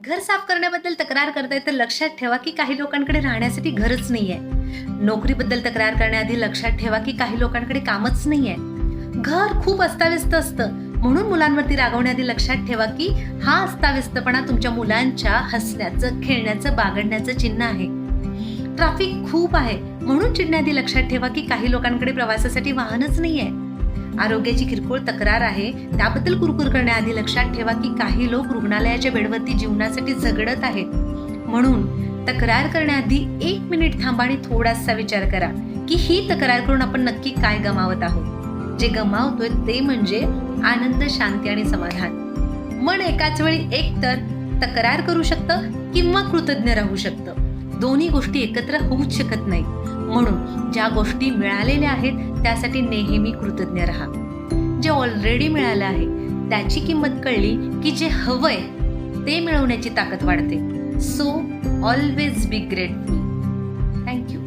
घर साफ करण्याबद्दल तक्रार करताय तर लक्षात ठेवा की काही लोकांकडे राहण्यासाठी घरच नाहीये. नोकरीबद्दल तक्रार करण्याआधी लक्षात ठेवा की काही लोकांकडे कामच नाहीये. घर खूप अस्ताव्यस्त असतं म्हणून मुलांवरती रागवण्याआधी लक्षात ठेवा की हा अस्ताव्यस्तपणा तुमच्या मुलांच्या हसण्याचं, खेळण्याचं, बागडण्याचं चिन्ह आहे. ट्रॅफिक खूप आहे म्हणून चिडण्याआधी लक्षात ठेवा की काही लोकांकडे प्रवासासाठी वाहनच नाहीये. आरोग्याची किरकोळ तक्रार आहे त्याबद्दल कुरकुर करण्याआधी लक्षात ठेवा की काही लोक रुग्णालयाच्या बेडवरती जीवनासाठी झगडत आहेत. म्हणून तक्रार करण्याआधी 1 मिनिट थांबा आणि थोडासा विचार करा की ही तक्रार करून आपण नक्की काय गमावत आहोत. जे गमावतोय ते म्हणजे आनंद, शांती आणि समाधान. मन एकाच वेळी एकतर तक्रार करू शकतं किंवा कृतज्ञ राहू शकतं. दोन्ही गोष्टी एकत्र होऊच शकत नाही. म्हणून ज्या गोष्टी मिळालेल्या आहेत त्यासाठी नेहमी कृतज्ञ राहा. जे ऑलरेडी मिळालं आहे त्याची किंमत कळली की जे हवंय ते मिळवण्याची ताकद वाढते. So always be grateful. Thank you.